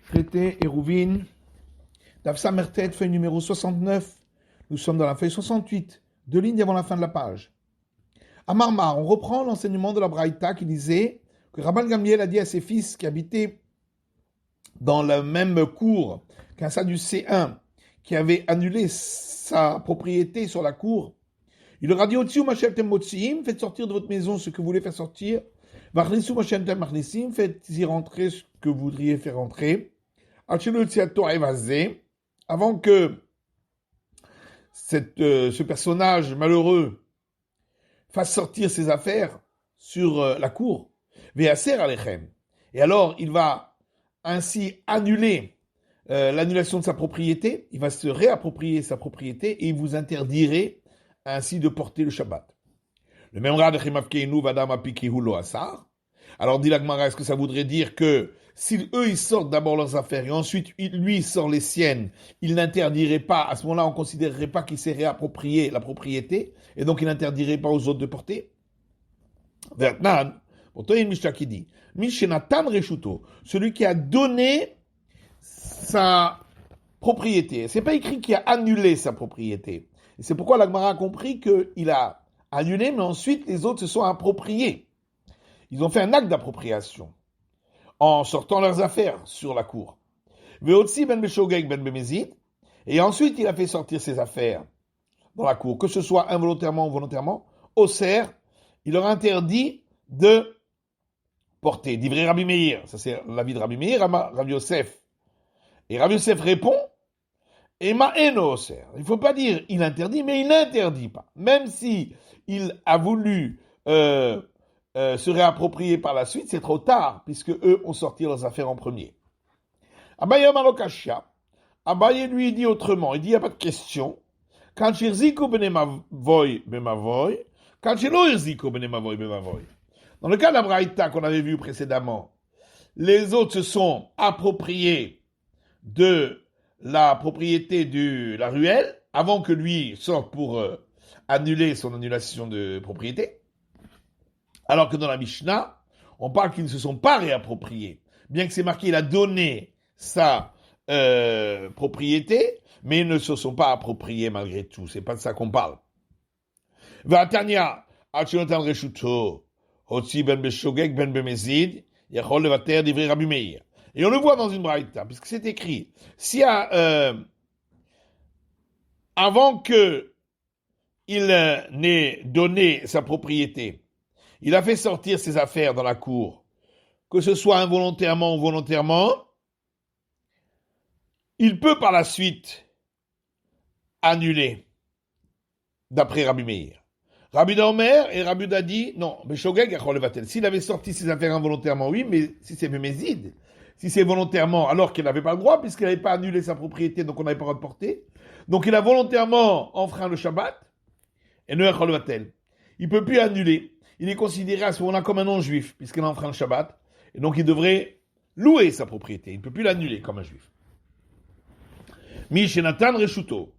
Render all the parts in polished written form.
Traité Hérouvine, Daf Samertet, feuille numéro 69. Nous sommes dans la feuille 68, deux lignes avant la fin de la page. À Marmar, on reprend l'enseignement de la Braïta qui disait que Rabban Gamliel a dit à ses fils qui habitaient dans la même cour qu'un Sadducéen 1 qui avait annulé sa propriété sur la cour. Il leur a dit Otziu Masheltem Motziim, faites sortir de votre maison ce que vous voulez faire sortir. Vachnissu Masheltem Machnissim, faites y rentrer ce que vous voudriez faire rentrer. Avant que ce personnage malheureux fasse sortir ses affaires sur la cour. Ve'aser alechem. Et alors, il va ainsi annuler l'annulation de sa propriété, il va se réapproprier sa propriété et il vous interdirait ainsi de porter le Shabbat. Le même rad chimavkeinu vadam apikihu lo asar. Alors dit la Gemara, est-ce que ça voudrait dire que si eux ils sortent d'abord leurs affaires et ensuite lui il sort les siennes, il n'interdirait pas, à ce moment-là on ne considérerait pas qu'il s'est réapproprié la propriété et donc il n'interdirait pas aux autres de porter? Vertnan, pourtant il y a une Mishnah qui dit Mishenatan Reshuto, celui qui a donné sa propriété. C'est pas écrit qu'il a annulé sa propriété. Et c'est pourquoi la Gemara a compris qu'il a annulé, mais ensuite les autres se sont appropriés. Ils ont fait un acte d'appropriation en sortant leurs affaires sur la cour. Veotsi ben beshogeg ben bemezid, et ensuite il a fait sortir ses affaires dans la cour, que ce soit involontairement ou volontairement. Oser, il leur interdit de porter. Divrei Rabbi Meir, ça c'est l'avis de Rabbi Meir, Rabbi Yosef. Et Rabbi Yosef répond, Ema eno oser. Il ne faut pas dire il interdit, mais il n'interdit pas. Même si il a voulu se réapproprier par la suite, c'est trop tard, puisque eux ont sorti leurs affaires en premier. Abaye Malokashia, Abaye lui dit autrement, il dit il n'y a pas de question. Quand Shirziko benemavoy bemavoy, quand Shilo Irziko benemavoy bemavoy. Dans le cas de la Braïta qu'on avait vu précédemment, les autres se sont appropriés de la propriété de la ruelle avant que lui sorte pour annuler son annulation de propriété. Alors que dans la Mishnah, on parle qu'ils ne se sont pas réappropriés. Bien que c'est marqué, il a donné sa propriété, mais ils ne se sont pas appropriés malgré tout. C'est pas de ça qu'on parle. V'atania, achinotan reshuto, hotzi ben beshogeg ben bemezid, yachol levater divrei Rabbi Meir. Et on le voit dans une braïta, puisque c'est écrit, si avant que il n'ait donné sa propriété, il a fait sortir ses affaires dans la cour, que ce soit involontairement ou volontairement, il peut par la suite annuler, d'après Rabbi Meir. Rabbi Omer et Rabbi Uda dit, non, Beshogeg achol levatel. S'il avait sorti ses affaires involontairement, oui, mais si c'est Bemezid, si c'est volontairement, alors qu'il n'avait pas le droit, puisqu'il n'avait pas annulé sa propriété, donc on n'avait pas le droit de porter, donc il a volontairement enfreint le Shabbat, et ne achol levatel. Il ne peut plus annuler. Il est considéré à ce moment-là comme un non-juif, puisqu'il a enfreint le Shabbat, et donc il devrait louer sa propriété. Il ne peut plus l'annuler comme un juif. Mishenatan Reshuto,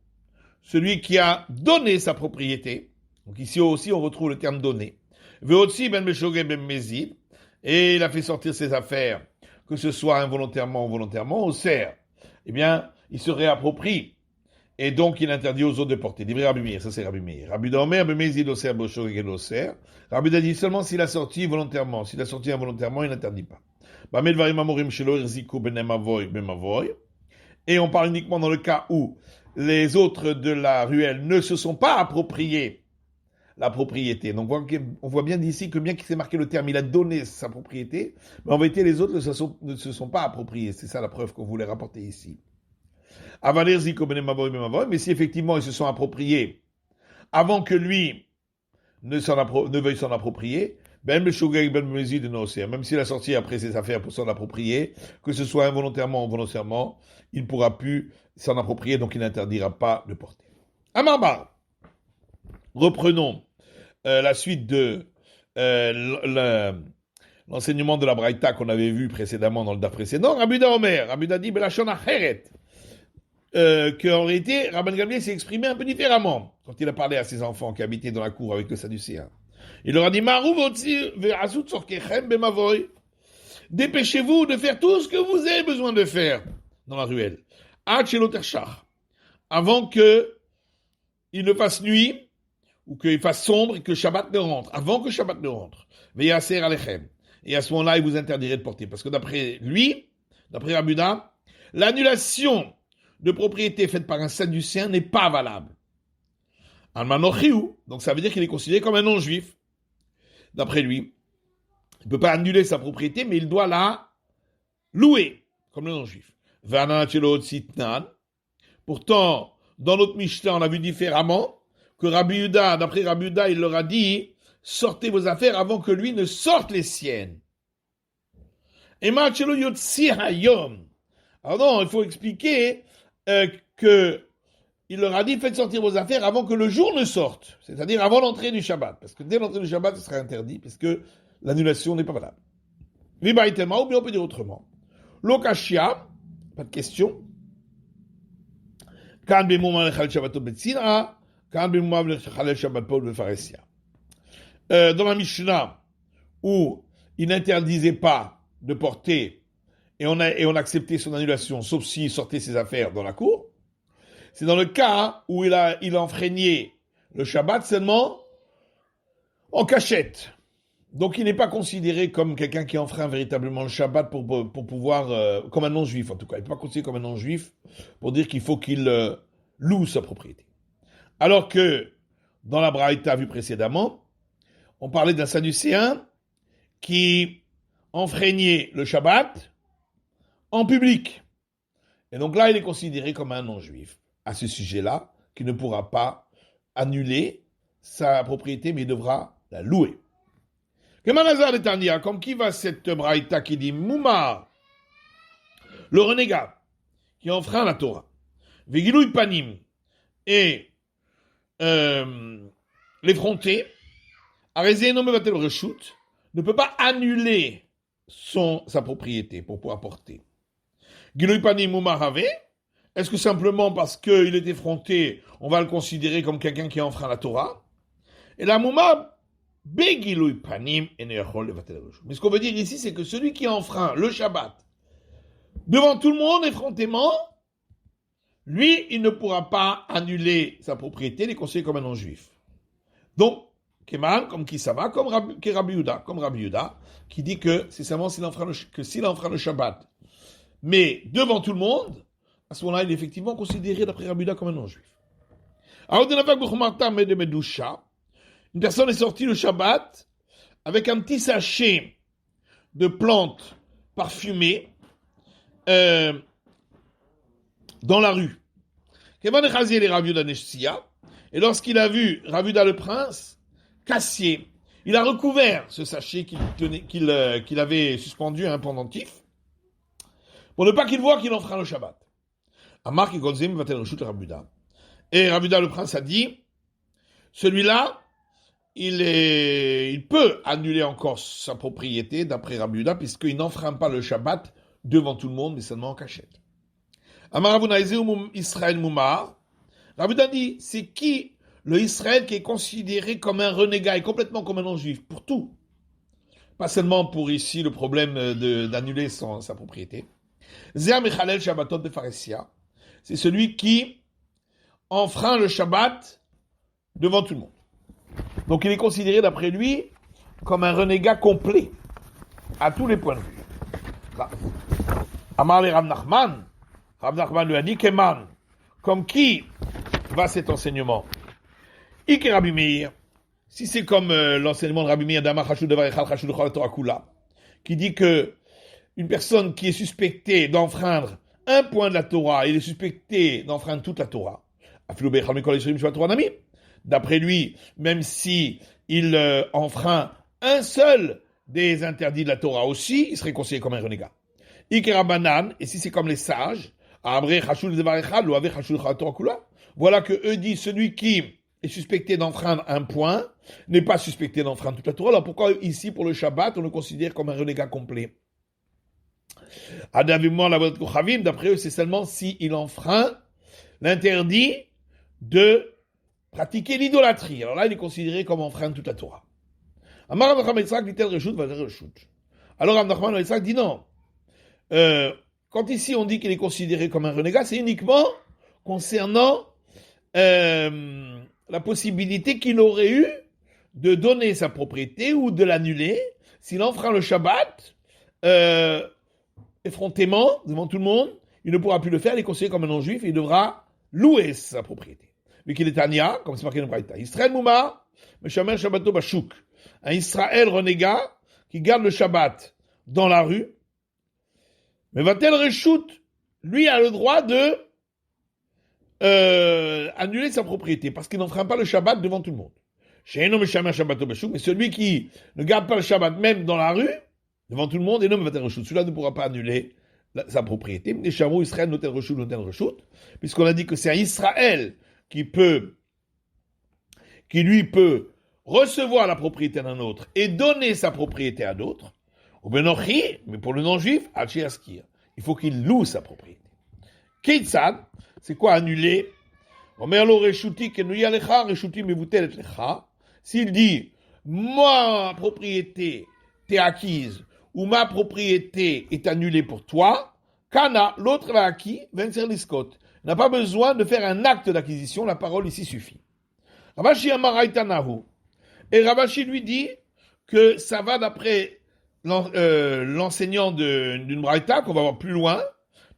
celui qui a donné sa propriété, donc ici aussi on retrouve le terme donné, Veotsi ben Beshogeg ben Mezid, et il a fait sortir ses affaires, que ce soit involontairement ou volontairement, au cerf, eh bien, il se réapproprie. Et donc, il interdit aux autres de porter. Divrei Rabbi Meir, ça c'est Rabbi Meir. Rabbi Omer, Bemezid, Oser, Beshogeg, Oser. Rabbi a dit seulement s'il a sorti volontairement. S'il a sorti involontairement, il n'interdit pas. Et on parle uniquement dans le cas où les autres de la ruelle ne se sont pas appropriés la propriété. Donc, on voit bien d'ici que bien qu'il s'est marqué le terme, il a donné sa propriété, mais en vérité, les autres ne se sont pas appropriés. C'est ça la preuve qu'on voulait rapporter ici. Mais si effectivement ils se sont appropriés avant que lui ne veuille s'en approprier, même s'il a sorti après ses affaires pour s'en approprier, que ce soit involontairement ou volontairement, il ne pourra plus s'en approprier, donc il n'interdira pas de porter. Amarbar. Reprenons la suite de l'enseignement de la Braïta qu'on avait vu précédemment dans le daf précédent. Rabbi Omer, Rabbi dit Belashon Acheret. Qu'en réalité, Rabban Gamliel s'est exprimé un peu différemment quand il a parlé à ses enfants qui habitaient dans la cour avec le Sadducéen. Il leur a dit dépêchez-vous de faire tout ce que vous avez besoin de faire dans la ruelle. Avant que il ne fasse nuit, ou qu'il fasse sombre et que Shabbat ne rentre, avant que Shabbat ne rentre. Et à ce moment-là, il vous interdirait de porter. Parce que d'après lui, d'après Rabbi Yehuda, l'annulation de propriété faite par un sadducéen n'est pas valable. Donc ça veut dire qu'il est considéré comme un non-juif. D'après lui, il ne peut pas annuler sa propriété, mais il doit la louer, comme le non-juif. Pourtant, dans notre Mishnah, on a vu différemment que Rabbi Yehuda, d'après Rabbi Yehuda, il leur a dit « Sortez vos affaires avant que lui ne sorte les siennes. » Et alors non, il faut expliquer que il leur a dit « Faites sortir vos affaires avant que le jour ne sorte. » C'est-à-dire avant l'entrée du Shabbat. Parce que dès l'entrée du Shabbat, ce serait interdit, parce que l'annulation n'est pas valable. Vibaïtema, ou bien on peut dire autrement. Lokashia, pas de question. Kan b'mouman lechal Shabbatot betzina, kan b'mouman lechal Shabbatot befaresia. Dans la Mishnah, où il n'interdisait pas de porter, et on acceptait son annulation, sauf s'il sortait ses affaires dans la cour, c'est dans le cas où il enfreignait le Shabbat seulement en cachette. Donc il n'est pas considéré comme quelqu'un qui enfreint véritablement le Shabbat pour pouvoir, comme un non-juif en tout cas, il n'est pas considéré comme un non-juif pour dire qu'il faut qu'il loue sa propriété. Alors que dans la Braïta vue précédemment, on parlait d'un sadducéen qui enfreignait le Shabbat en public. Et donc là, il est considéré comme un non-juif. À ce sujet-là, qui ne pourra pas annuler sa propriété, mais il devra la louer. Comme qui va cette braïta qui dit Moumar, le renégat, qui enfreint la Torah, Vegilouy Panim, et l'effronté, ne peut pas annuler sa propriété pour pouvoir porter. Gilouy Panim Moumar Have, est-ce que simplement parce qu'il est effronté, on va le considérer comme quelqu'un qui enfreint la Torah? Et la Moumar, mais ce qu'on veut dire ici, c'est que celui qui enfreint le Shabbat devant tout le monde effrontément, lui, il ne pourra pas annuler sa propriété, il est considéré comme un non-juif. Donc, Keman, comme qui ça va, comme Rabbi Yehuda, qui dit que c'est seulement s'il enfreint le Shabbat, mais devant tout le monde, à ce moment-là, il est effectivement considéré d'après Rabbi Yehuda comme un non-juif. Une personne est sortie le Shabbat avec un petit sachet de plantes parfumées dans la rue. Et lorsqu'il a vu Rabbi Yehuda le prince, Cassier, il a recouvert ce sachet qu'il avait suspendu à un pendentif pour ne pas qu'il voie qu'il enfreint le Shabbat. Et Rabbi Yehuda le prince a dit, celui-là, il peut annuler encore sa propriété d'après Rabbi Yehuda puisqu'il n'enfreint pas le Shabbat devant tout le monde mais seulement en cachette. Israël Moumar. Rabbi Yehuda dit, c'est qui le Israël qui est considéré comme un renégat et complètement comme un non-juif pour tout, pas seulement pour ici le problème d'annuler sa propriété. Zéa Mechalel Shabbatot befaresia. C'est celui qui enfreint le Shabbat devant tout le monde. Donc il est considéré d'après lui comme un renégat complet à tous les points de vue. Amar le Rav Nachman lui a dit Keman, comme qui va cet enseignement? Ike Rabbi Meir, si c'est comme l'enseignement de Rabbi Meir d'Amar Chashud Devar Echad Chashud Chol Torah Kula, qui dit que une personne qui est suspectée d'enfreindre un point de la Torah, il est suspecté d'enfreindre toute la Torah. D'après lui, même si il enfreint un seul des interdits de la Torah aussi, il serait considéré comme un renégat. Ikerabanan, et si c'est comme les sages, voilà que eux disent celui qui est suspecté d'enfreindre un point n'est pas suspecté d'enfreindre toute la Torah. Alors pourquoi ici pour le Shabbat on le considère comme un renégat complet? D'après eux, c'est seulement s'il enfreint l'interdit de pratiquer l'idolâtrie. Alors là, il est considéré comme enfreindre toute la Torah. Alors Rav Nachman ben Yitzhak dit non. Quand ici on dit qu'il est considéré comme un renégat, c'est uniquement concernant la possibilité qu'il aurait eu de donner sa propriété ou de l'annuler s'il enfreint le Shabbat effrontément devant tout le monde. Il ne pourra plus le faire, il est considéré comme un non-juif et il devra louer sa propriété. Mais qu'il est Tania, comme c'est marqué dans le Braïta. Israël Mouma, Meshamer Shabbato Bashouk. Un Israël renégat qui garde le Shabbat dans la rue. Mais va-t-elle reshoot? Lui a le droit de annuler sa propriété parce qu'il n'enfreint pas le Shabbat devant tout le monde. Chez un homme Meshamer Shabbato Bashouk, mais celui qui ne garde pas le Shabbat même dans la rue, devant tout le monde, et non, va-t-elle reshoot. Celui-là ne pourra pas annuler sa propriété. Les chameaux Israël n'ont-elles reshoot, puisqu'on a dit que c'est un Israël qui lui peut recevoir la propriété d'un autre et donner sa propriété à d'autres. Ou benochi, mais pour le non-juif, al-shiaskir. Il faut qu'il loue sa propriété. Keitzad, c'est quoi annuler? Omerlo reshuti kenuya lecha, reshuti mevutelet lecha. S'il dit, ma propriété t'est acquise, ou ma propriété est annulée pour toi, Kana, l'autre l'a acquis, Venser Liskot. N'a pas besoin de faire un acte d'acquisition, la parole ici suffit. Ravashi Amaraitanahu. Et Ravashi lui dit que ça va d'après l'enseignant d'une braïta, qu'on va voir plus loin,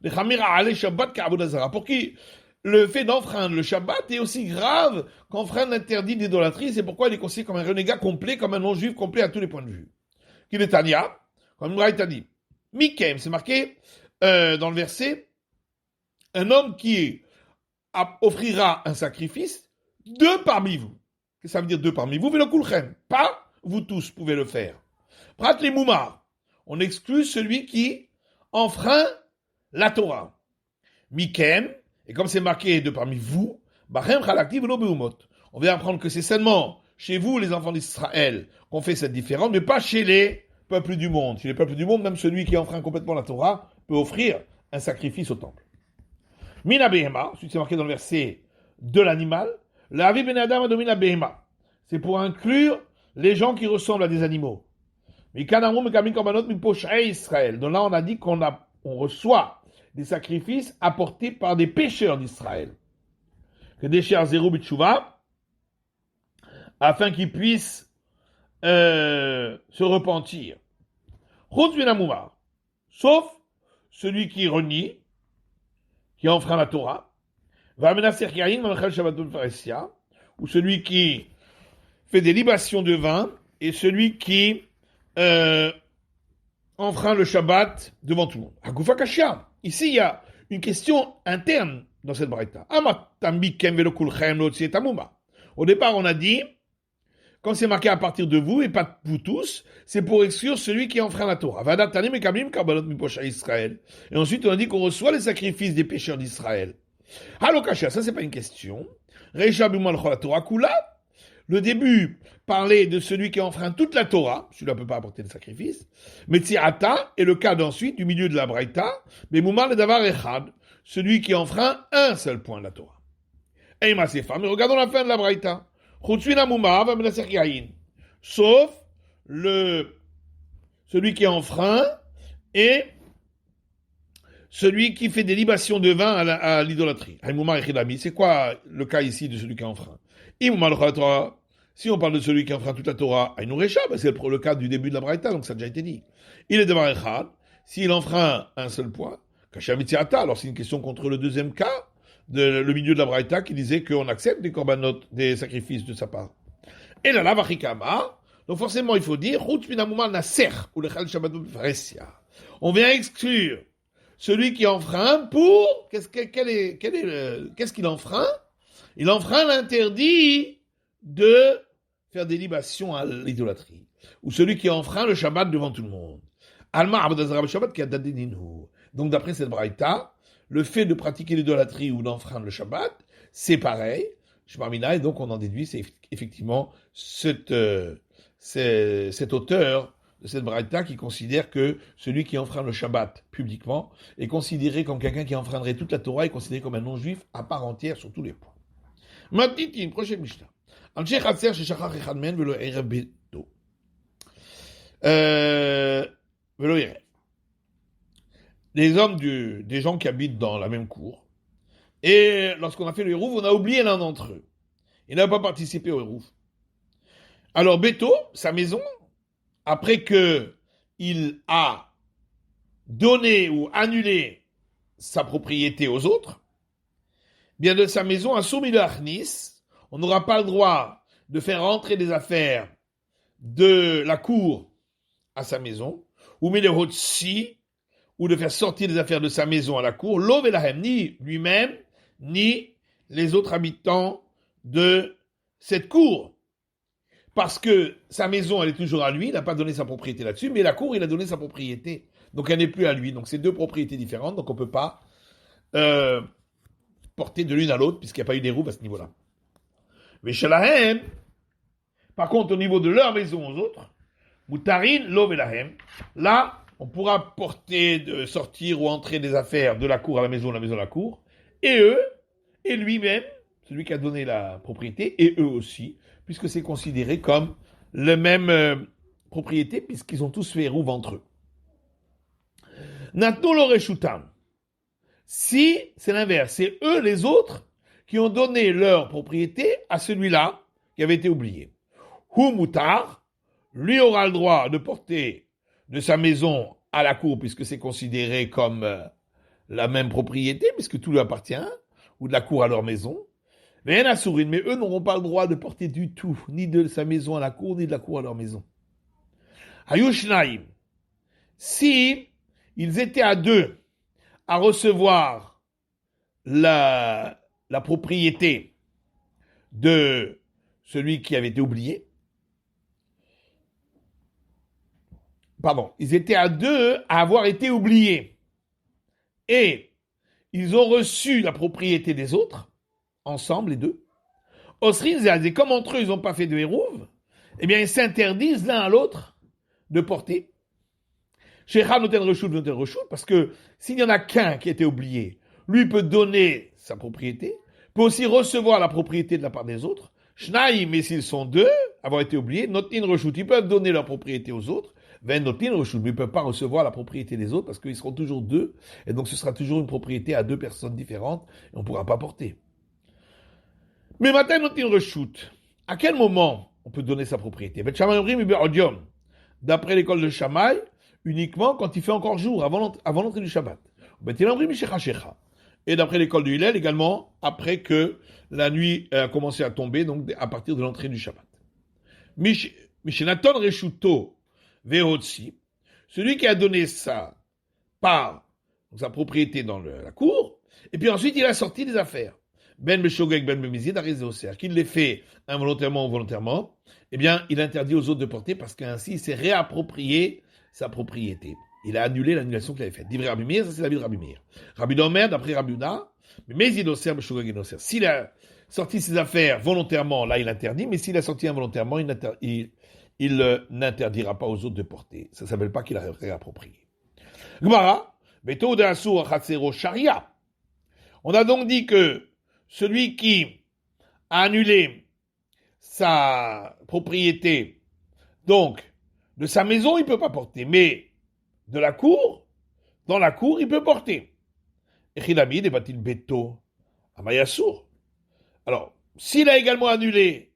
de Chamira Ale Shabbat Ka'abodazara, pour qui le fait d'enfreindre le Shabbat est aussi grave qu'enfreindre l'interdit d'idolâtrie, c'est pourquoi il est considéré comme un renégat complet, comme un non-juif complet à tous les points de vue. Qu'il est Tania, comme Braïta dit. Mikem, c'est marqué dans le verset, un homme qui offrira un sacrifice, deux parmi vous. Qu'est-ce que ça veut dire deux parmi vous? Velokulchem. Pas vous tous pouvez le faire. Prat les moumar. On exclut celui qui enfreint la Torah. Mikem, et comme c'est marqué deux parmi vous, Bachem chalakti velo beumot. On vient apprendre que c'est seulement chez vous, les enfants d'Israël, qu'on fait cette différence, mais pas chez les peuples du monde. Chez les peuples du monde, même celui qui enfreint complètement la Torah peut offrir un sacrifice au temple. Mina behema, ensuite c'est marqué dans le verset de l'animal, la avi ben adam domina behema. C'est pour inclure les gens qui ressemblent à des animaux. Mais kanamou mekamin korbanot miposhei Israël. Donc là on a dit on reçoit des sacrifices apportés par des pécheurs d'Israël. Que des chers zéro bitshuva, afin qu'ils puissent se repentir. Chutz min hamumar, sauf celui qui renie, qui enfreint la Torah, ou celui qui fait des libations de vin, et celui qui enfreint le Shabbat devant tout le monde. Hagufa Kashia. Ici, il y a une question interne dans cette braïta. Au départ, on a dit, quand c'est marqué à partir de vous et pas vous tous, c'est pour exclure celui qui enfreint la Torah. Et ensuite, on a dit qu'on reçoit les sacrifices des pécheurs d'Israël. Halokasha, ça c'est pas une question. Le début parlait de celui qui enfreint toute la Torah, celui-là ne peut pas apporter de sacrifice. Metziata est le cas d'ensuite du milieu de la Braïta, mais Moumar le Davar Echad, celui qui enfreint un seul point de la Torah. Et mais regardons la fin de la Braïta. Sauf celui qui enfreint et celui qui fait des libations de vin à l'idolâtrie. C'est quoi le cas ici de celui qui enfreint? Si on parle de celui qui enfreint toute la Torah, c'est le cas du début de la Braïta, donc ça a déjà été dit. Il est devant Echad, s'il enfreint un seul point, alors c'est une question contre le deuxième cas, le milieu de la Braïta qui disait qu'on accepte des korbanot, des sacrifices de sa part. Et là, la vachikama, donc forcément il faut dire, on vient exclure celui qui enfreint pour, qu'est-ce qu'il enfreint? Il enfreint l'interdit de faire des libations à l'idolâtrie. Ou celui qui enfreint le Shabbat devant tout le monde. Donc d'après cette braïta, le fait de pratiquer l'idolâtrie ou d'enfreindre le Shabbat, c'est pareil. Et donc on en déduit, c'est effectivement cet auteur de cette braïta qui considère que celui qui enfreint le Shabbat publiquement est considéré comme quelqu'un qui enfreindrait toute la Torah, est considéré comme un non-juif à part entière sur tous les points. Maintenant, une prochaine Mishnah. velo yerev. Les hommes des gens qui habitent dans la même cour. Et lorsqu'on a fait le hérouv, on a oublié l'un d'entre eux. Il n'a pas participé au hérouv. Alors Beto, sa maison, après que il a donné ou annulé sa propriété aux autres, bien de sa maison à Soumi de Arnis, on n'aura pas le droit de faire rentrer des affaires de la cour à sa maison, ou Melehotsi, ou de faire sortir des affaires de sa maison à la cour, l'Ovelahem, ni lui-même, ni les autres habitants de cette cour. Parce que sa maison, elle est toujours à lui, il n'a pas donné sa propriété là-dessus, mais la cour, il a donné sa propriété. Donc elle n'est plus à lui. Donc c'est deux propriétés différentes, donc on ne peut pas porter de l'une à l'autre, puisqu'il n'y a pas eu d'érouve à ce niveau-là. Mais chez la haine, par contre, au niveau de leur maison aux autres, Moutarin, l'Ovelahem, là, on pourra porter, sortir ou entrer des affaires de la cour à la maison à la cour, et eux, et lui-même, celui qui a donné la propriété, et eux aussi, puisque c'est considéré comme la même propriété, puisqu'ils ont tous fait érouve entre eux. Natno l'oreshutam. Si c'est l'inverse, c'est eux, les autres, qui ont donné leur propriété à celui-là qui avait été oublié. Hu mutar, lui aura le droit de porter de sa maison à la cour, puisque c'est considéré comme la même propriété, puisque tout lui appartient, ou de la cour à leur maison. Mais eux n'auront pas le droit de porter du tout, ni de sa maison à la cour, ni de la cour à leur maison. Hayushnaim, si ils étaient à deux à recevoir la propriété de celui qui avait été oublié, ils étaient à deux à avoir été oubliés, et ils ont reçu la propriété des autres, ensemble les deux. Osrin et comme entre eux ils n'ont pas fait de hérouv, eh bien ils s'interdisent l'un à l'autre de porter. Shecha noten reshut, parce que s'il n'y en a qu'un qui a été oublié, lui peut donner sa propriété, peut aussi recevoir la propriété de la part des autres. Shnaïm, mais s'ils sont deux, avoir été oubliés, notin reshut, ils peuvent donner leur propriété aux autres. Ben notin reshut, mais ils ne peuvent pas recevoir la propriété des autres parce qu'ils seront toujours deux, et donc ce sera toujours une propriété à deux personnes différentes, et on ne pourra pas porter. Mais matin notin reshut, à quel moment on peut donner sa propriété? D'après l'école de Shammai, uniquement quand il fait encore jour, avant l'entrée du Shabbat. Et d'après l'école du Hillel, également, après que la nuit a commencé à tomber, donc à partir de l'entrée du Shabbat. Mishenaton Reshuto Vehodsi, celui qui a donné sa part, sa propriété dans la cour, et puis ensuite il a sorti des affaires. Ben Meshogeg Ben Memizid Arizeoser, qu'il les fait involontairement ou volontairement, eh bien, il interdit aux autres de porter parce qu'ainsi il s'est réapproprié sa propriété. Il a annulé l'annulation qu'il avait faite. Divrei Rabbi Meir, ça c'est la vie de Rabbi Meir. Rabbi Domer, d'après Rabbi Uda, mais il oser Meshogeg et Oser. S'il a sorti ses affaires volontairement, là il interdit, mais s'il a sorti involontairement, il n'interdira pas aux autres de porter. Ça ne s'appelle pas qu'il a réapproprié. Gemara, Beto de Asur Chatzero Sharia. On a donc dit que celui qui a annulé sa propriété, donc de sa maison, il ne peut pas porter, mais de la cour, dans la cour, il peut porter. Echidamid est-il Beto Amayasour. Alors, s'il a également annulé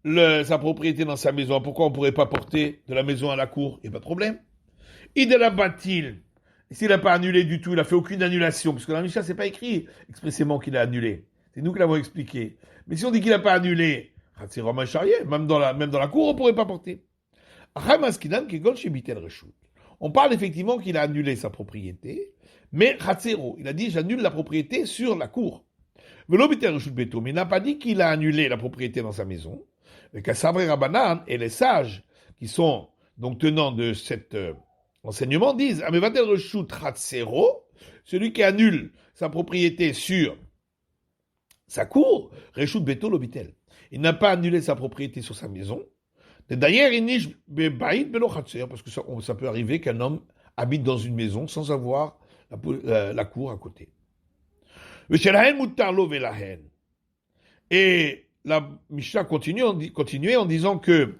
sa propriété dans sa maison, pourquoi on ne pourrait pas porter de la maison à la cour? Il n'y a pas de problème. Idela Batil, s'il n'a pas annulé du tout, il n'a fait aucune annulation, parce que dans la Mishnah, ce n'est pas écrit expressément qu'il a annulé. C'est nous qui l'avons expliqué. Mais si on dit qu'il n'a pas annulé, c'est Romain Charrier, même dans la cour, on ne pourrait pas porter. On parle effectivement qu'il a annulé sa propriété, mais Chatzero, il a dit j'annule la propriété sur la cour. Mais il n'a pas dit qu'il a annulé la propriété dans sa maison. Mais Kassavré Rabbanan et les sages qui sont donc tenants de cet enseignement disent celui qui annule sa propriété sur sa cour, Reshut Beto Lobitel. Il n'a pas annulé sa propriété sur sa maison. D'ailleurs, il niche parce que ça peut arriver qu'un homme habite dans une maison sans avoir la cour à côté. Et la Mishnah continuait en disant que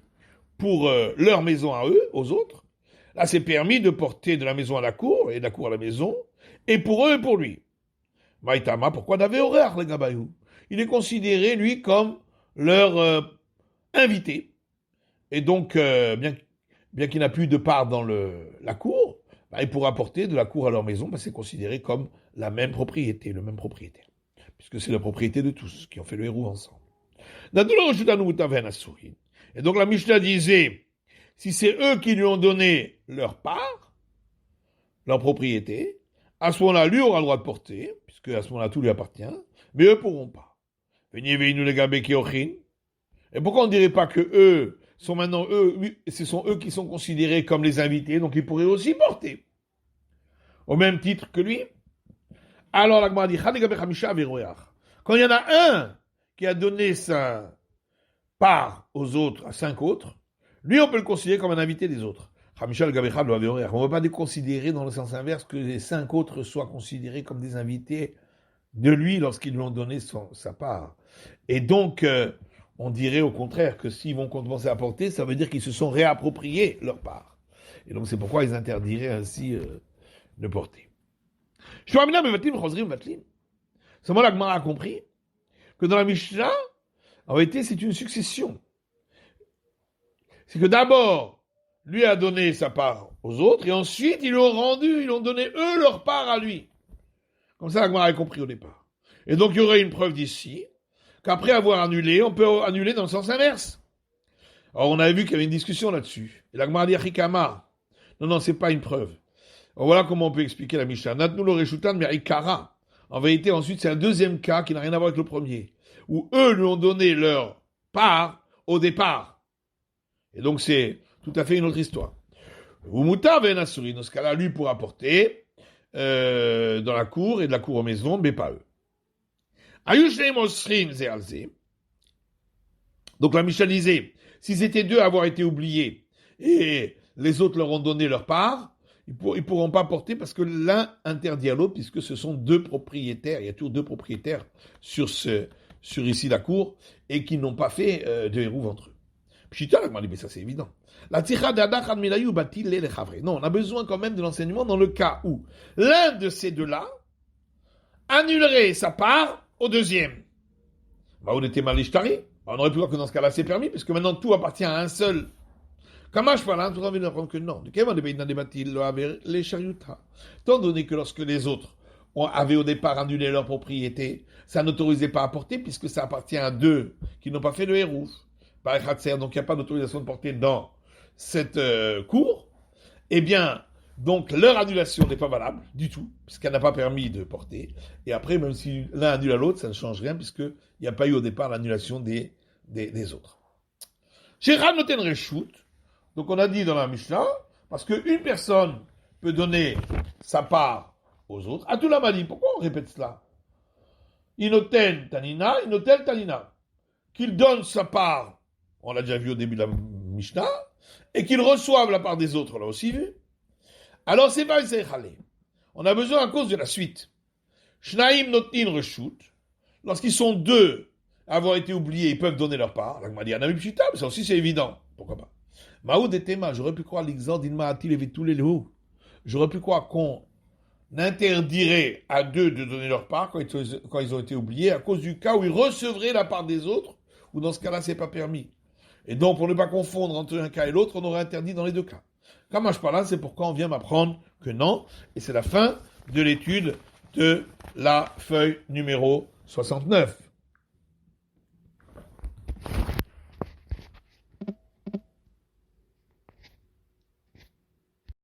pour leur maison à eux, aux autres, Là, c'est permis de porter de la maison à la cour et de la cour à la maison, et pour eux et pour lui. Maïtama, pourquoi d'avait horaire, les gabayou? Il est considéré, lui, comme leur invité. Et donc, bien qu'il n'a plus de part dans la cour, il pourra porter de la cour à leur maison, c'est considéré comme la même propriété, le même propriétaire. Puisque c'est la propriété de tous qui ont fait le héros ensemble. Et donc la Mishnah disait, si c'est eux qui lui ont donné leur part, leur propriété, à ce moment-là, lui aura le droit de porter, puisque à ce moment-là, tout lui appartient, mais eux ne pourront pas. Et pourquoi on ne dirait pas que eux sont maintenant ce sont eux qui sont considérés comme les invités, donc ils pourraient aussi porter, au même titre que lui? Alors la Gemara dit, quand il y en a un qui a donné sa part aux autres, à 5 autres, lui on peut le considérer comme un invité des autres. On ne va pas les considérer dans le sens inverse que les 5 autres soient considérés comme des invités de lui lorsqu'ils lui ont donné sa part. Et donc, on dirait au contraire que s'ils vont commencer à porter, ça veut dire qu'ils se sont réappropriés leur part. Et donc c'est pourquoi ils interdiraient ainsi de porter. Ce moment-là, la Gemara a compris que dans la Mishnah, en réalité, c'est une succession. C'est que d'abord, lui a donné sa part aux autres, et ensuite, ils ont donné eux leur part à lui. Comme ça, la Gemara a compris au départ. Et donc, il y aurait une preuve d'ici, qu'après avoir annulé, on peut annuler dans le sens inverse. Alors, on avait vu qu'il y avait une discussion là-dessus. Et la Gemara dit, Achikama. Non, c'est pas une preuve. Alors, voilà comment on peut expliquer la Mishnah. Natnu lo reshutan me'ikara. En vérité, ensuite, c'est un deuxième cas qui n'a rien à voir avec le premier, où eux lui ont donné leur part au départ. Et donc, c'est tout à fait une autre histoire. Umuta ve'nasuri. Dans ce cas-là, lui pourra porter dans la cour et de la cour aux maisons, mais pas eux. Ayushneim osrin ze'alze. Donc, la Mishnah disait, s'ils étaient deux à avoir été oubliés et les autres leur ont donné leur part, ils pourront pas porter parce que l'un interdit à l'autre, puisque ce sont deux propriétaires. Il y a toujours deux propriétaires sur ici la cour et qui n'ont pas fait de hérouve entre eux. Pshita, la Gemara dit, mais ça c'est évident. La ticha d'adachan milayu batil le chavre. Non, on a besoin quand même de l'enseignement dans le cas où l'un de ces deux-là annulerait sa part au deuxième. Bah, on était mal ishtari. On aurait pu voir que dans ce cas-là c'est permis, puisque maintenant tout appartient à un seul. Comment je parle, tout envie d'apprendre que non. Tant donné que lorsque les autres avaient au départ annulé leur propriété, ça n'autorisait pas à porter puisque ça appartient à deux qui n'ont pas fait le hérouf. Donc il n'y a pas d'autorisation de porter dans cette cour. Eh bien, donc leur annulation n'est pas valable du tout, puisqu'elle n'a pas permis de porter. Et après, même si l'un annule à l'autre, ça ne change rien puisqu'il n'y a pas eu au départ l'annulation des autres. Chez Ranoten Reshut, donc on a dit dans la Mishnah, parce qu'une personne peut donner sa part aux autres. Atula m'a dit, pourquoi on répète cela? Inoten tanina, inotel tanina. Qu'il donne sa part, on l'a déjà vu au début de la Mishnah, et qu'il reçoive la part des autres, on l'a aussi vu. Alors c'est pas Issaïchalé. On a besoin à cause de la suite. Shnaim notin reshut. Lorsqu'ils sont deux à avoir été oubliés, ils peuvent donner leur part. La Gemara dit, Anami Pshita, ça aussi c'est évident. Pourquoi pas? Maoud et Tema, j'aurais pu croire l'exemple d'Inma'atil et tous les loups. J'aurais pu croire qu'on interdirait à deux de donner leur part quand ils ont été oubliés à cause du cas où ils recevraient la part des autres, ou dans ce cas-là, c'est pas permis. Et donc, pour ne pas confondre entre un cas et l'autre, on aurait interdit dans les deux cas. Comme je parle là, c'est pourquoi on vient m'apprendre que non, et c'est la fin de l'étude de la feuille numéro 69.